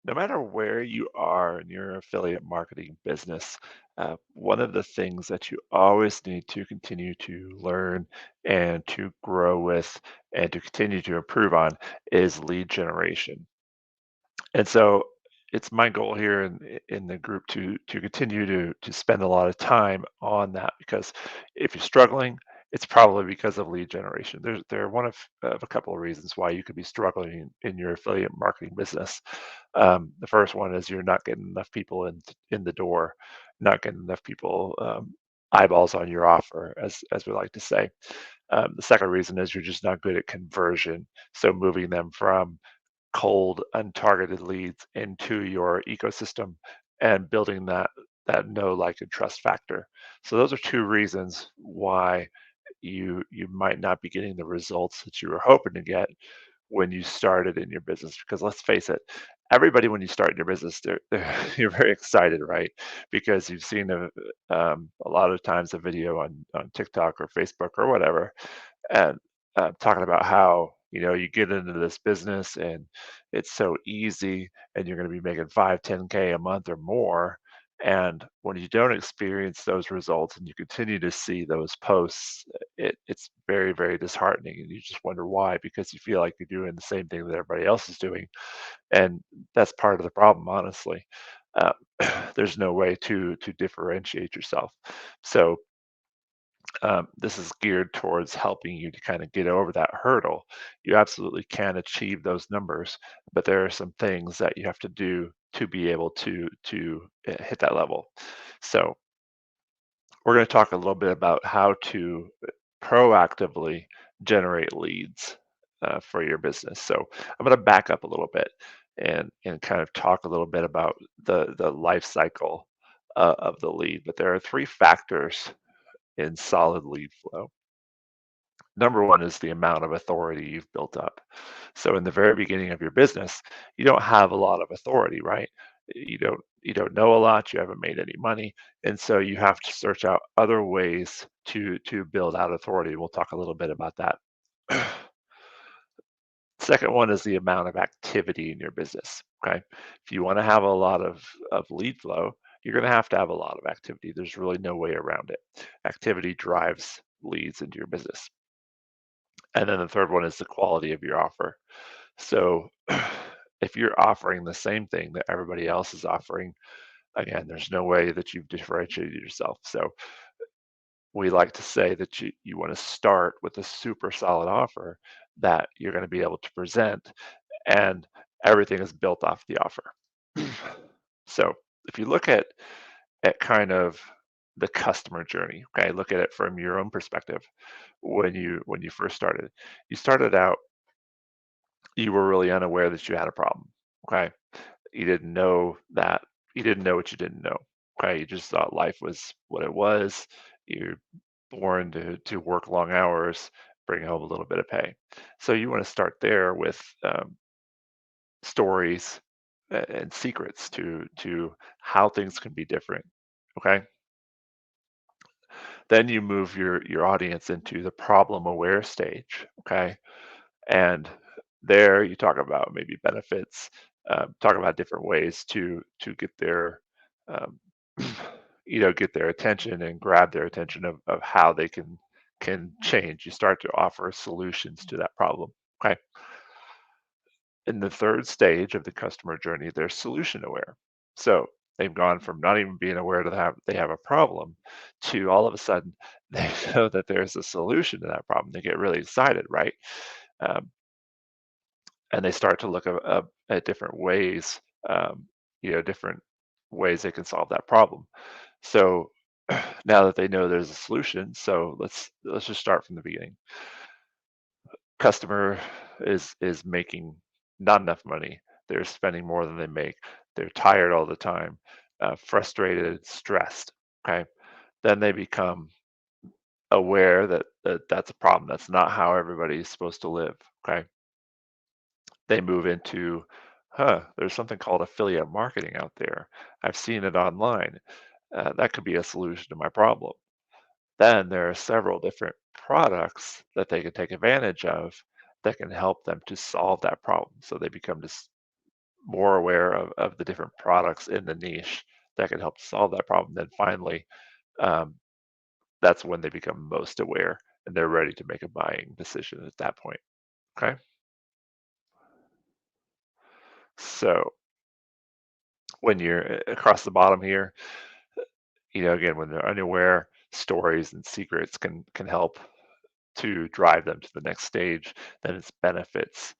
No matter where you are in your affiliate marketing business, one of the things that you always need to continue to learn and to grow with and to continue to improve on is lead generation. And so it's my goal here in the group to continue to spend a lot of time on that because if you're struggling, it's probably because of lead generation. There are one of a couple of reasons why you could be struggling in your affiliate marketing business. The first one is you're not getting enough people in the door, not getting enough people eyeballs on your offer, as we like to say. The second reason is you're just not good at conversion, so moving them from cold, untargeted leads into your ecosystem and building that know, like, and trust factor. So those are two reasons why you might not be getting the results that you were hoping to get when you started in your business. Because let's face it, everybody when you start in your business, they're you're very excited, right? Because you've seen a lot of times a video on TikTok or Facebook or whatever, and talking about how you get into this business and it's so easy and you're going to be making 5, 10K a month or more. And when you don't experience those results and you continue to see those posts, it's very, very disheartening. And you just wonder why, because you feel like you're doing the same thing that everybody else is doing. And that's part of the problem, honestly. Uh, there's no way to differentiate yourself. So this is geared towards helping you to kind of get over that hurdle. You absolutely can achieve those numbers, but there are some things that you have to do to be able to hit that level. So we're going to talk a little bit about how to proactively generate leads for your business. So I'm going to back up a little bit and kind of talk a little bit about the life cycle of the lead. But there are three factors in solid lead flow. Number one is the amount of authority you've built up. So in the very beginning of your business, you don't have a lot of authority, right? You don't know a lot, you haven't made any money, and so you have to search out other ways to build out authority. We'll talk a little bit about that. Second one is the amount of activity in your business. Okay. If you want to have a lot of lead flow, you're going to have a lot of activity. There's really no way around it. Activity drives leads into your business. And then the third one is the quality of your offer. So if you're offering the same thing that everybody else is offering, again, there's no way that you've differentiated yourself. So we like to say that you want to start with a super solid offer that you're going to be able to present, and everything is built off the offer. So if you look at kind of the customer journey, okay, look at it from your own perspective. When you first started, you started out, you were really unaware that you had a problem. Okay. You didn't know that you didn't know what you didn't know. Okay. You just thought life was what it was. You're born to work long hours, bring home a little bit of pay. So you want to start there with stories and secrets to how things can be different. Okay. Then you move your audience into the problem aware stage. Okay. And there you talk about maybe benefits, talk about different ways to get their um, get their attention and grab their attention of how they can change. You start to offer solutions to that problem. Okay. In the third stage of the customer journey, they're solution aware. So they've gone from not even being aware to they have a problem to all of a sudden they know that there's a solution to that problem. They get really excited, right? Um, and they start to look at different ways, different ways they can solve that problem. So now that they know there's a solution, so let's just start from the beginning. Customer is making not enough money. They're spending more than they make. They're tired all the time, frustrated, stressed. Okay, then they become aware that that's a problem. That's not how everybody's supposed to live. Okay, they move into, there's something called affiliate marketing out there. I've seen it online. That could be a solution to my problem. Then there are several different products that they can take advantage of that can help them to solve that problem. So they become just more aware of the different products in the niche that can help solve that problem, then finally, um, that's when they become most aware and they're ready to make a buying decision at that point. Okay. So when you're across the bottom here, again, when they're unaware, stories and secrets can help to drive them to the next stage. Then it's benefits.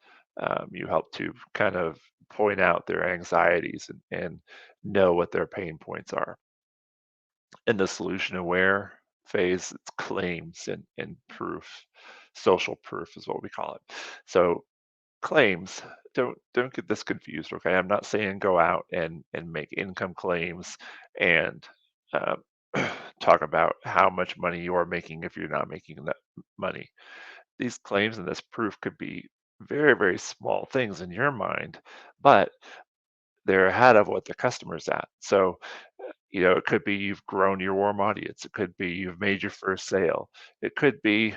You help to kind of point out their anxieties and know what their pain points are. In the solution aware phase, it's claims and proof. Social proof is what we call it. So claims, don't get this confused, okay? I'm not saying go out and make income claims and um, talk about how much money you are making if you're not making that money. These claims and this proof could be very, very small things in your mind, but they're ahead of what the customer's at. So, it could be you've grown your warm audience. It could be you've made your first sale. It could be,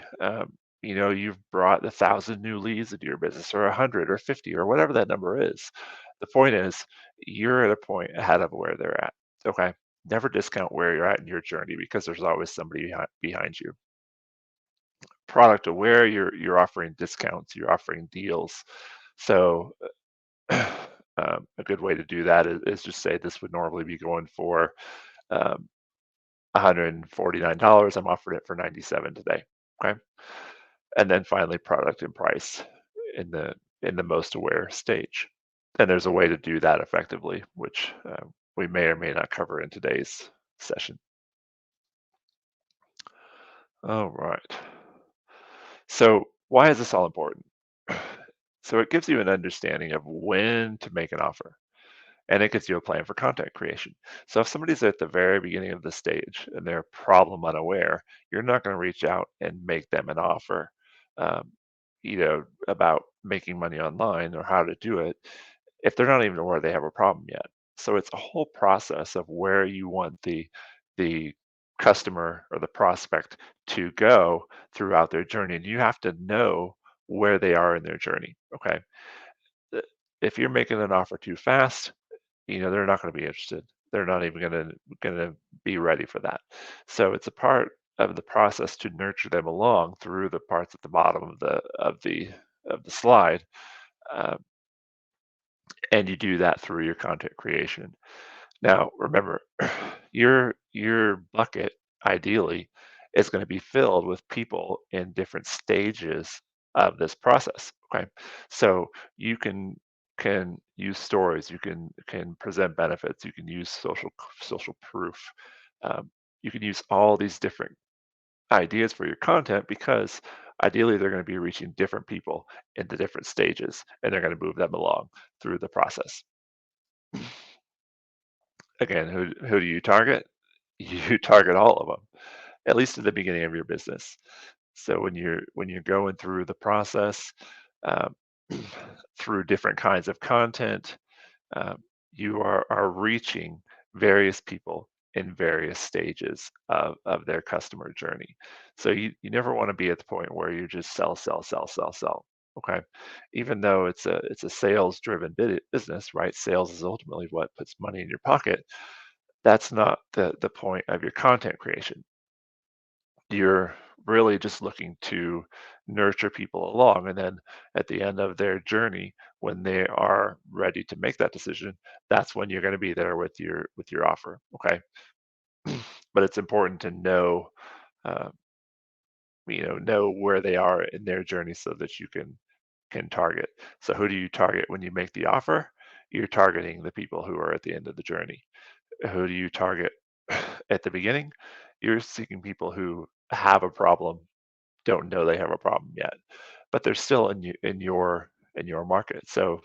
you've brought 1,000 new leads into your business, or 100, or 50, or whatever that number is. The point is, you're at a point ahead of where they're at. Okay. Never discount where you're at in your journey because there's always somebody behind you. Product aware, you're offering discounts, you're offering deals. So a good way to do that is just say this would normally be going for um, $149. I'm offering it for 97 today. Okay. And then finally product and price in the most aware stage. And there's a way to do that effectively, which we may or may not cover in today's session. All right. So why is this all important? So it gives you an understanding of when to make an offer, and it gives you a plan for content creation. So if somebody's at the very beginning of the stage and they're problem unaware, you're not going to reach out and make them an offer, um, about making money online or how to do it if they're not even aware they have a problem yet. So it's a whole process of where you want the customer or the prospect to go throughout their journey, and you have to know where they are in their journey. Okay, Uh, if you're making an offer too fast, they're not going to be interested. They're not even going to be ready for that. So it's a part of the process to nurture them along through the parts at the bottom of the slide, uh, and you do that through your content creation. Now, remember, your bucket ideally is going to be filled with people in different stages of this process. Okay, so you can use stories, you can present benefits, you can use social proof, you can use all these different ideas for your content because ideally they're going to be reaching different people in the different stages, and they're going to move them along through the process. Again, who do you target? You target all of them, at least at the beginning of your business. So when you're going through the process, um, through different kinds of content, you are reaching various people in various stages of their customer journey. So you never want to be at the point where you just sell, sell, sell, sell, sell. Okay. Even though it's a sales driven business, right? Sales is ultimately what puts money in your pocket. That's not the point of your content creation. You're really just looking to nurture people along, and then at the end of their journey, when they are ready to make that decision, that's when you're going to be there with your offer. Okay. But it's important to uh, know where they are in their journey so that you can target. So who do you target when you make the offer? You're targeting the people who are at the end of the journey. Who do you target at the beginning? You're seeking people who have a problem, don't know they have a problem yet, but they're still in your market. So,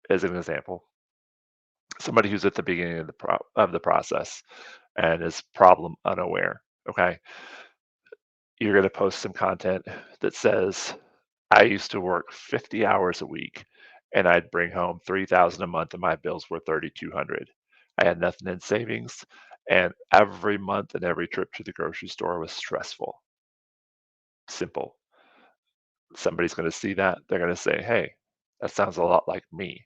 as an example, somebody who's at the beginning of the process and is problem unaware. Okay, you're going to post some content that says, "I used to work 50 hours a week, and I'd bring home 3,000 a month, and my bills were 3,200. I had nothing in savings, and every month and every trip to the grocery store was stressful." Simple. Somebody's going to see that. They're going to say, "Hey, that sounds a lot like me."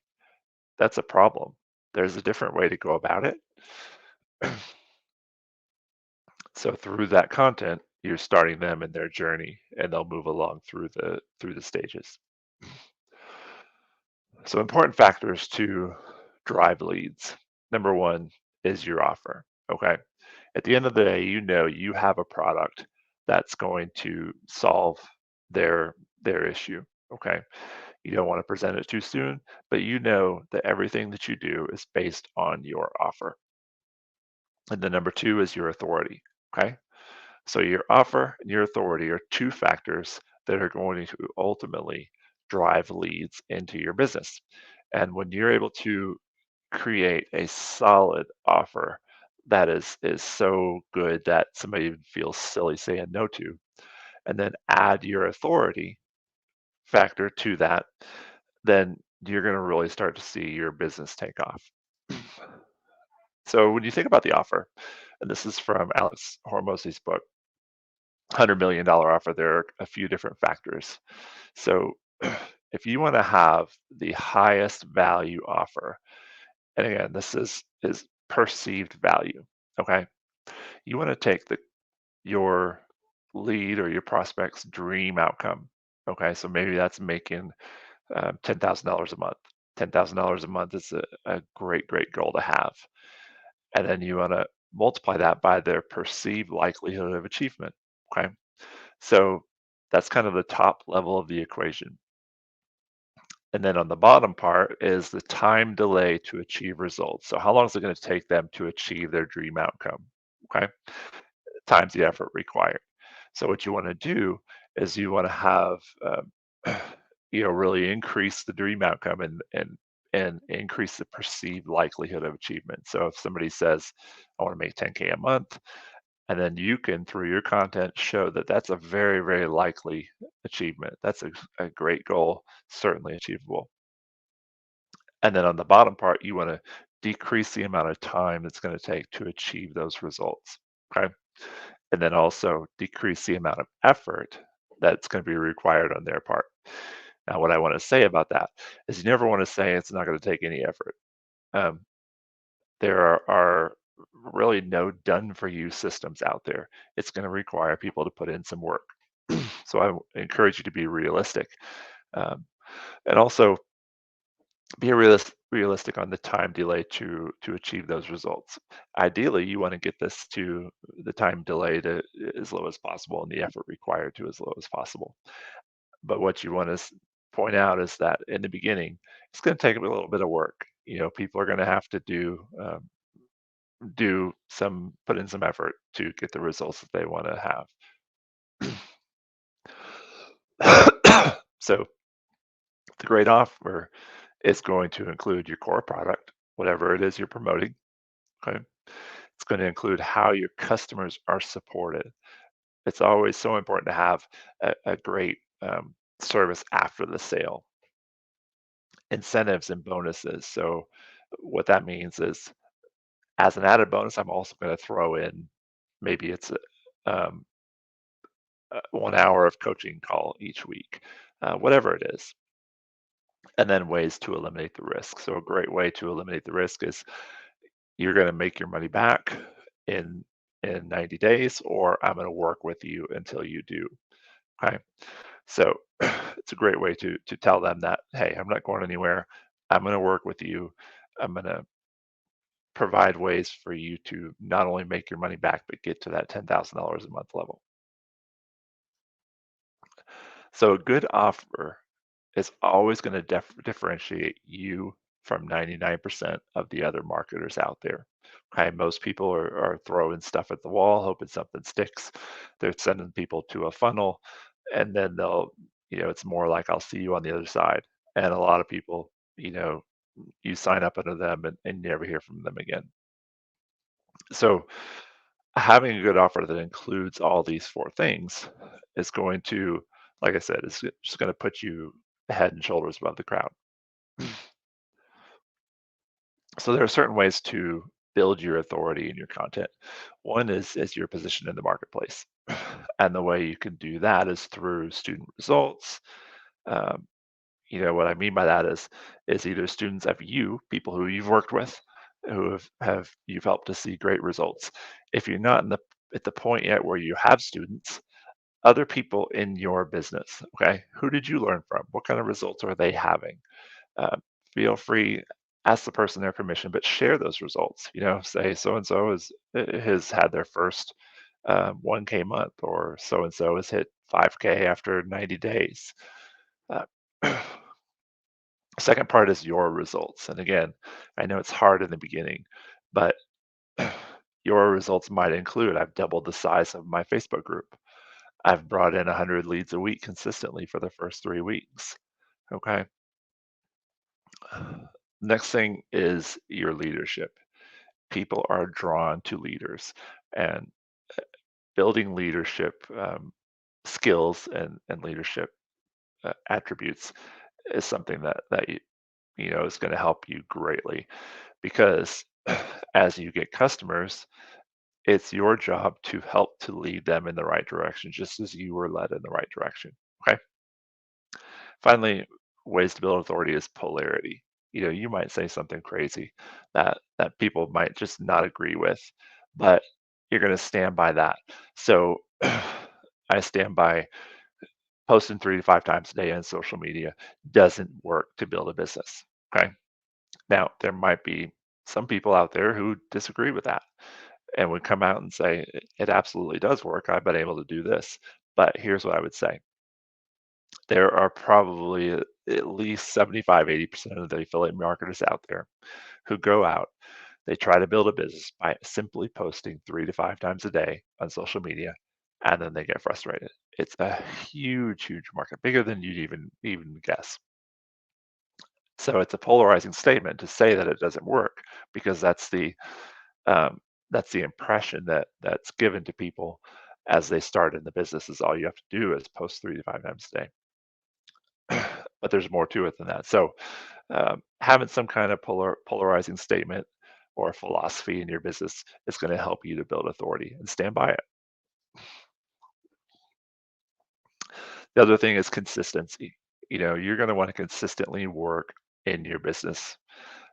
that's a problem. There's a different way to go about it. So through that content, you're starting them in their journey and they'll move along through the stages. So important factors to drive leads. Number one is your offer. Okay. At the end of the day, you know you have a product that's going to solve their issue. Okay. You don't want to present it too soon, but you know that everything that you do is based on your offer. And then number two is your authority. Okay. So your offer and your authority are two factors that are going to ultimately drive leads into your business. And when you're able to create a solid offer that is so good that somebody feels silly saying no to, and then add your authority factor to that, then you're going to really start to see your business take off. So when you think about the offer, and this is from Alex Hormozzi's book, $100 million offer, there are a few different factors. So if you want to have the highest value offer, and again, this is perceived value, okay? You want to take your lead or your prospect's dream outcome. Okay, so maybe that's making $10,000 a month. $10,000 a month is a great goal to have. And then you want to multiply that by their perceived likelihood of achievement. Okay, so that's kind of the top level of the equation. And then on the bottom part is the time delay to achieve results. So how long is it going to take them to achieve their dream outcome? Okay, times the effort required. So what you want to do is you want to have really increase the dream outcome and increase the perceived likelihood of achievement. So if somebody says, "I want to make 10K a month," and then you can through your content show that that's a very likely achievement. That's a great goal, certainly achievable. And then on the bottom part, you want to decrease the amount of time it's going to take to achieve those results. Okay. And then also decrease the amount of effort that's going to be required on their part. Now, what I want to say about that is you never want to say it's not going to take any effort. Um, there are really no done for you systems out there. It's going to require people to put in some work. So I encourage you to be realistic, um, and also be realistic on the time delay to achieve those results. Ideally, you want to get this to the time delay to as low as possible and the effort required to as low as possible. But what you want to point out is that in the beginning, it's going to take a little bit of work. People are going to have to put in some effort to get the results that they want to have. So the great offer is going to include your core product, whatever it is you're promoting. Okay. It's going to include how your customers are supported. It's always so important to have a great service after the sale, incentives and bonuses. So, what that means is, as an added bonus, I'm also going to throw in maybe it's 1 hour of coaching call each week, whatever it is, and then ways to eliminate the risk. So, a great way to eliminate the risk is you're going to make your money back in 90 days, or I'm going to work with you until you do. Okay. So it's a great way to tell them that, hey, I'm not going anywhere. I'm going to work with you. I'm going to provide ways for you to not only make your money back, but get to that $10,000 a month level. So a good offer is always going to differentiate you from 99% of the other marketers out there. Okay, most people are throwing stuff at the wall, hoping something sticks. They're sending people to a funnel, and then it's more like, I'll see you on the other side. And a lot of people, you sign up under them and never hear from them again. So having a good offer that includes all these four things is going to, like I said, is just going to put you head and shoulders above the crowd. So there are certain ways to build your authority in your content. One is your position in the marketplace. And the way you can do that is through student results, um, What I mean by that is either students of you, people who you've worked with, who have you've helped to see great results. If you're not in the at the point yet where you have students, other people in your business, okay? Who did you learn from? What kind of results are they having? Uh, Feel free, ask the person their permission, but share those results. Say so and so has had their first 1K month, or so and so has hit 5K after 90 days. Uh, Second part is your results. And again, I know it's hard in the beginning, but your results might include I've doubled the size of my Facebook group. I've brought in 100 leads a week consistently for the first 3 weeks. Okay. Next thing is your leadership. People are drawn to leaders, and building leadership skills and leadership attributes is something that is going to help you greatly, because as you get customers, it's your job to help to lead them in the right direction, just as you were led in the right direction. Okay. Finally, ways to build authority is polarity. You might say something crazy that people might just not agree with, but you're going to stand by that. So I stand by posting 3 to 5 times a day on social media doesn't work to build a business. Okay. Now, there might be some people out there who disagree with that and would come out and say, it absolutely does work. I've been able to do this. But here's what I would say: there are probably at least 75, 80% of the affiliate marketers out there who go out, they try to build a business by simply posting 3 to 5 times a day on social media, and then they get frustrated. It's a huge, huge market, bigger than you'd even guess. So it's a polarizing statement to say that it doesn't work, because um, that's the impression that's given to people as they start in the business. Is all you have to do is post 3 to 5 times a day. But there's more to it than that. So having some kind of polarizing statement or philosophy in your business is going to help you to build authority and stand by it. The other thing is consistency. You're going to want to consistently work in your business.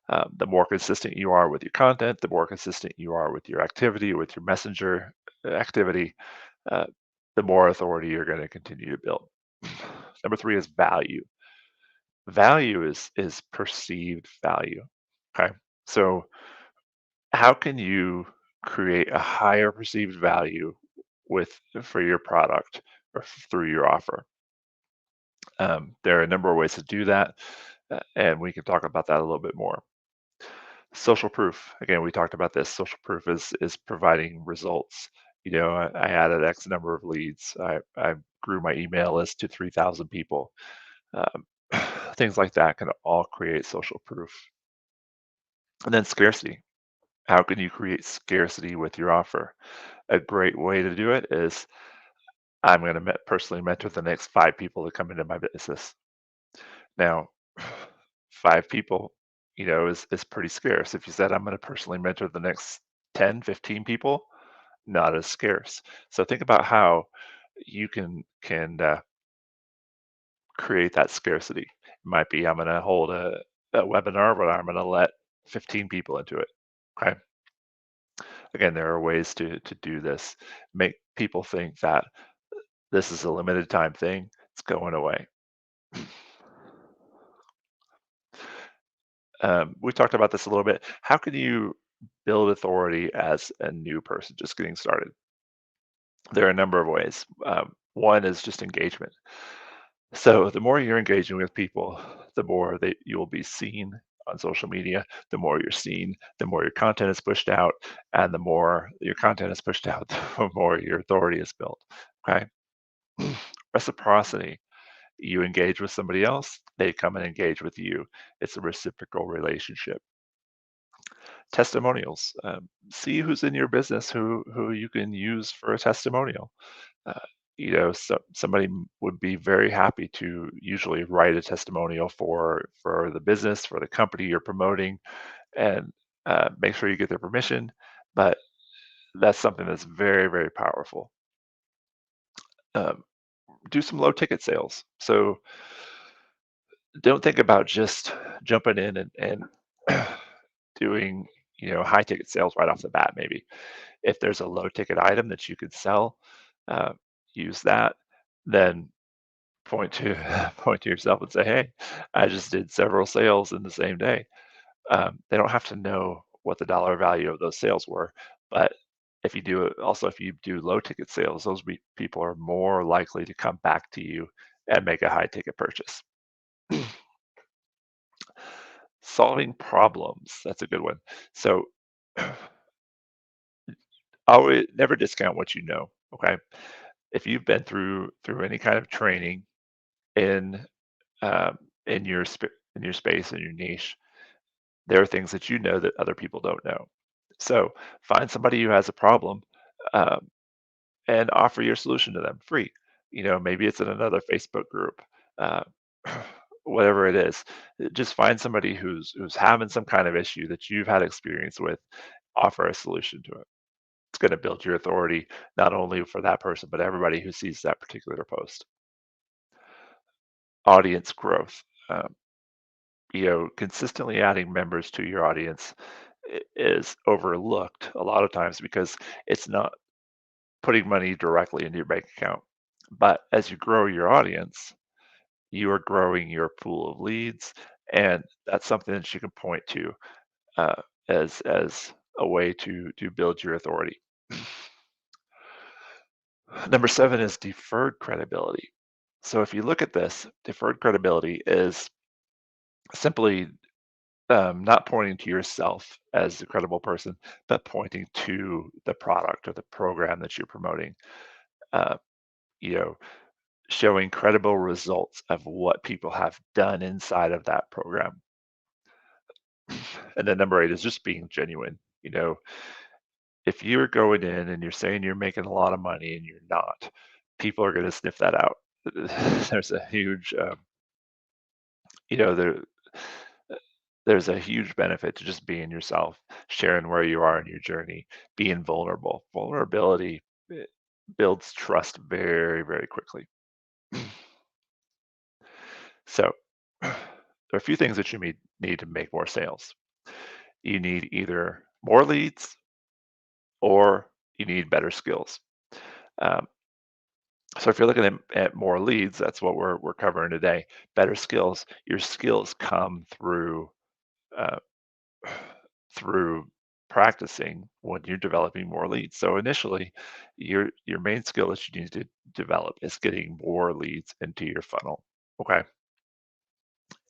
The more consistent you are with your content, the more consistent you are with your activity, with your messenger activity, uh, the more authority you're going to continue to build. Number three is value. Value is perceived value. Okay. So how can you create a higher perceived value for your product or through your offer? There are a number of ways to do that, and we can talk about that a little bit more. Social proof. Again, we talked about this. Social proof is providing results. I added X number of leads. I grew my email list to 3,000 people. Um, things like that can all create social proof. And then scarcity. How can you create scarcity with your offer? A great way to do it is I'm going to personally mentor the next 5 people that come into my business. Now, 5 people, is pretty scarce. If you said I'm going to personally mentor the next 10, 15 people, not as scarce. So think about how you can create that scarcity. It might be I'm going to hold a webinar, but I'm going to let 15 people into it. Okay. Again, there are ways to do this. Make people think that this is a limited time thing. It's going away. We talked about this a little bit. How can you build authority as a new person just getting started? There are a number of ways. One is just engagement. So the more you're engaging with people, the more that you'll be seen on social media. The more you're seen, the more your content is pushed out, and the more your content is pushed out, the more your authority is built. Okay. Reciprocity. You engage with somebody else, they come and engage with you. It's a reciprocal relationship. Testimonials. See who's in your business who you can use for a testimonial. Uh, somebody would be very happy to usually write a testimonial for the business, for the company you're promoting, and make sure you get their permission. But that's something that's very, very powerful. Um, do some low ticket sales. So don't think about just jumping in and doing, high ticket sales right off the bat, maybe. If there's a low ticket item that you could sell, uh, use that, then point to point to yourself and say, "Hey, I just did several sales in the same day." They don't have to know what the dollar value of those sales were, but if you do low ticket sales, those people are more likely to come back to you and make a high ticket purchase. Solving problems, that's a good one. So always never discount what you know. Okay, if you've been through any kind of training in um, in your space in your niche, there are things that you know that other people don't know. So find somebody who has a problem, um, and offer your solution to them free. Maybe it's in another Facebook group, uh, whatever it is. Just find somebody who's having some kind of issue that you've had experience with. Offer a solution to it. It's going to build your authority not only for that person but everybody who sees that particular post. Audience growth. Um, Consistently adding members to your audience is overlooked a lot of times because it's not putting money directly into your bank account. But as you grow your audience, you are growing your pool of leads, and that's something that you can point to uh, as a way to build your authority. Number seven is deferred credibility. So if you look at this, deferred credibility is simply not pointing to yourself as the credible person, but pointing to the product or the program that you're promoting. Uh, you know, Showing credible results of what people have done inside of that program. And then number eight is just being genuine. If you're going in and you're saying you're making a lot of money and you're not, people are going to sniff that out. There's a huge, you know, there, there's a huge benefit to just being yourself, sharing where you are in your journey, being vulnerable. Vulnerability builds trust very, very quickly. So, there are a few things that you need to make more sales. You need either more leads or you need better skills. Um, so if you're looking at more leads, that's what we're covering today. Better skills. Your skills come uh, through practicing when you're developing more leads. So initially, your main skill that you need to develop is getting more leads into your funnel. Okay.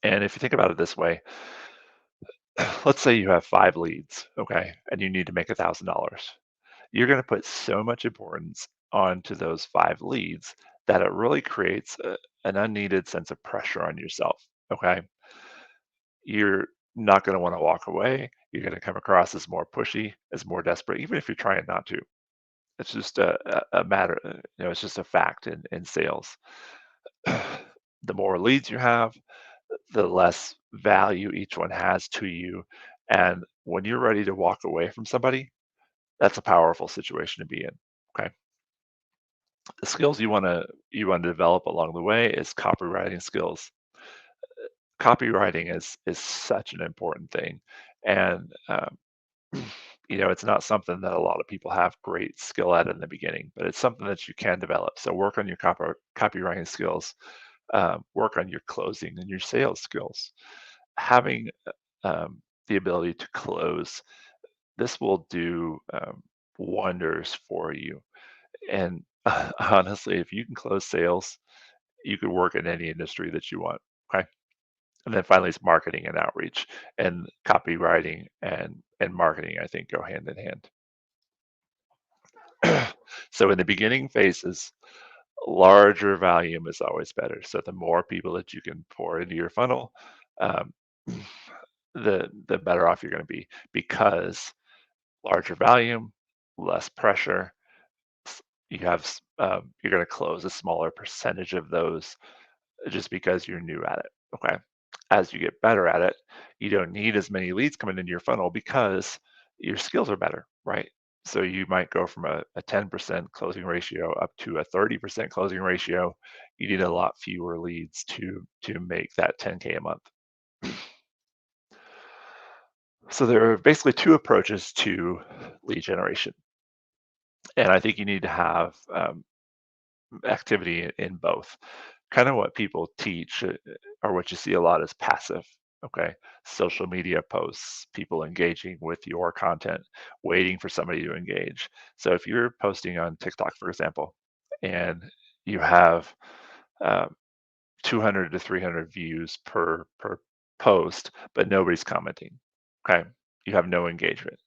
And if you think about it this way, let's say you have 5 leads, okay, and you need to make $1,000. You're going to put so much importance onto those 5 leads that it really creates an unneeded sense of pressure on yourself. Okay. You're not going to want to walk away. You're going to come across as more pushy, as more desperate, even if you're trying not to. It's just a matter, it's just a fact in sales. The more leads you have, the less value each one has to you. And when you're ready to walk away from somebody, that's a powerful situation to be in. Okay. The skills you want to develop along the way is copywriting skills. Copywriting is such an important thing, and it's not something that a lot of people have great skill at in the beginning, but it's something that you can develop. So work on your copywriting skills. Work on your closing and your sales skills. Having the ability to close, this will do wonders for you. And honestly, if you can close sales, you could work in any industry that you want. Okay. And then finally, it's marketing and outreach, and copywriting and marketing, I think, go hand in hand. So in the beginning phases, larger volume is always better. So the more people that you can pour into your funnel, um, the better off you're going to be, because larger volume, less pressure. You're going to close a smaller percentage of those just because you're new at it. Okay. As you get better at it, you don't need as many leads coming into your funnel because your skills are better, right? So you might go from a 10% closing ratio up to a 30% closing ratio. You need a lot fewer leads to make that 10K a month. So there are basically two approaches to lead generation, and I think you need to have activity in both. Kind of what people teach, or what you see a lot is passive. Okay, social media posts, people engaging with your content, waiting for somebody to engage. So if you're posting on TikTok, for example, and you have um, 200 to 300 views per post, but nobody's commenting. Okay, you have no engagement.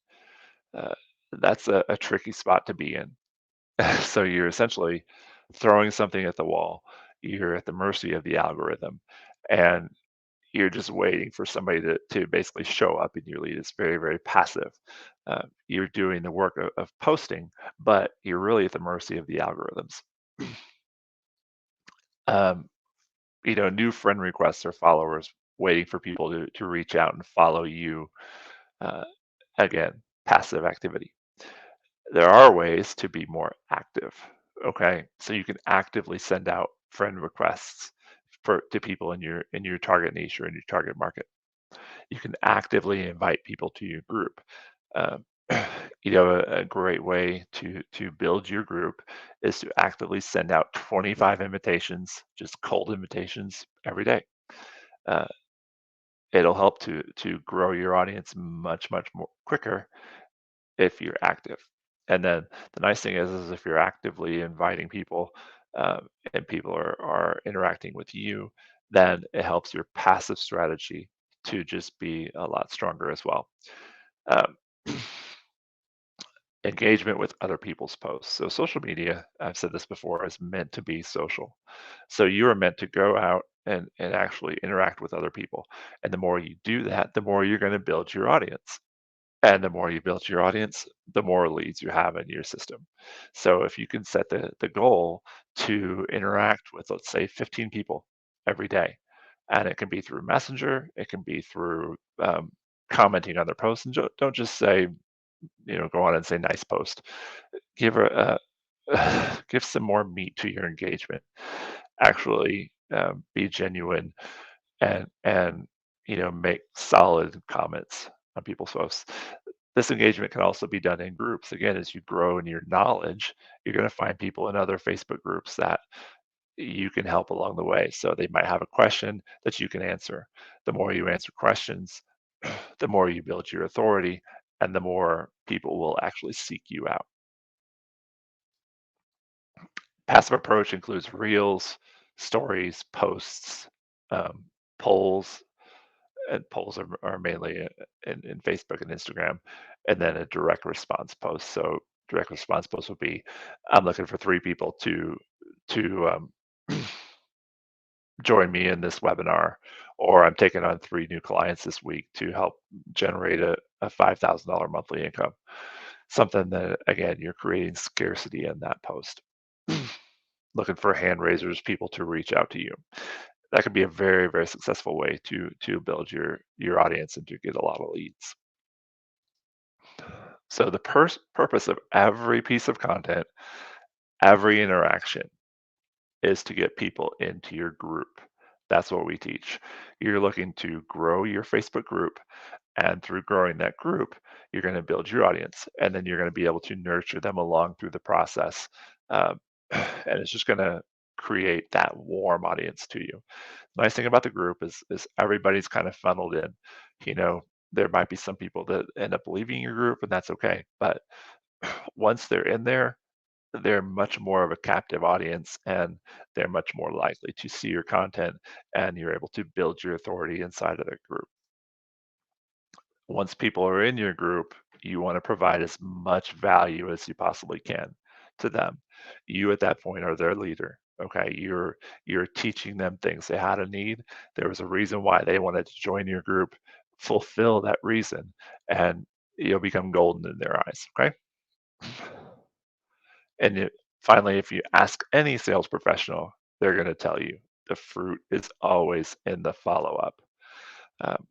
Uh, that's a tricky spot to be in. So you're essentially throwing something at the wall. You're at the mercy of the algorithm, and you're just waiting for somebody to basically show up in your lead. It's very, very passive. You're doing the work of posting, but you're really at the mercy of the algorithms. Um, new friend requests or followers waiting for people to reach out and follow you. Uh, Again, passive activity. There are ways to be more active. Okay, so you can actively send out friend requests to people in your target niche or in your target market. You can actively invite people to your group. Um, a great way to build your group is to actively send out 25 invitations, just cold invitations every day. Uh, it'll help to grow your audience much more quicker if you're active. And then the nice thing is if you're actively inviting people, and people are interacting with you, then it helps your passive strategy to just be a lot stronger as well. Um, Engagement with other people's posts. So social media, I've said this before, is meant to be social. So you are meant to go out and actually interact with other people. And the more you do that, the more you're going to build your audience. And the more you build your audience, the more leads you have in your system. So if you can set the goal to interact with, let's say, 15 people every day, and it can be through Messenger, it can be through commenting on their posts, and don't just say, go on and say nice post. Give give some more meat to your engagement. Actually, be genuine and make solid comments on people's posts. This engagement can also be done in groups. Again, as you grow in your knowledge, you're going to find people in other Facebook groups that you can help along the way. So they might have a question that you can answer. The more you answer questions, the more you build your authority, and the more people will actually seek you out. Passive approach includes reels, stories, posts, um, polls, and polls are mainly in Facebook and Instagram, and then a direct response post. So direct response post would be, I'm looking for three people to join me in this webinar, or I'm taking on three new clients this week to help generate a $5,000 monthly income. Something that, again, you're creating scarcity in that post. Looking for hand raisers, people to reach out to you. That could be a very, very successful way to build your audience and to get a lot of leads. So the purpose of every piece of content, every interaction, is to get people into your group. That's what we teach. You're looking to grow your Facebook group, and through growing that group, you're going to build your audience, and then you're going to be able to nurture them along through the process. Um, and it's just going to create that warm audience to you. Nice thing about the group is everybody's kind of funneled in. You know, there might be some people that end up leaving your group, and that's okay. But once they're in there, they're much more of a captive audience, and they're much more likely to see your content, and you're able to build your authority inside of that group. Once people are in your group, you want to provide as much value as you possibly can to them. You at that point are their leader. Okay, you're teaching them things they had a need. There was a reason why they wanted to join your group. Fulfill that reason, and you'll become golden in their eyes. Okay. And finally, if you ask any sales professional, they're going to tell you the fruit is always in the follow up. Um,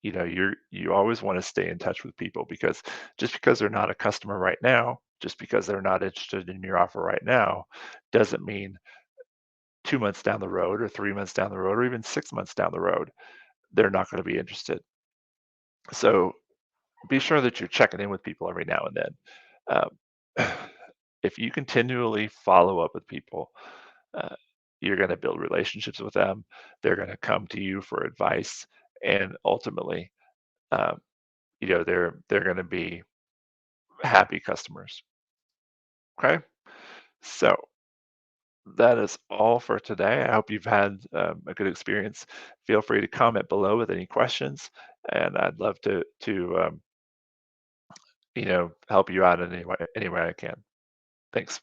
you always want to stay in touch with people because just because they're not a customer right now, just because they're not interested in your offer right now, doesn't mean 2 months down the road or 3 months down the road or even 6 months down the road, they're not going to be interested. So be sure that you're checking in with people every now and then. If you continually follow up with people, uh, you're going to build relationships with them. They're going to come to you for advice, and ultimately, um, they're going to be happy customers. Okay, so that is all for today. I hope you've had a good experience. Feel free to comment below with any questions, and I'd love to help you out in any way I can. Thanks.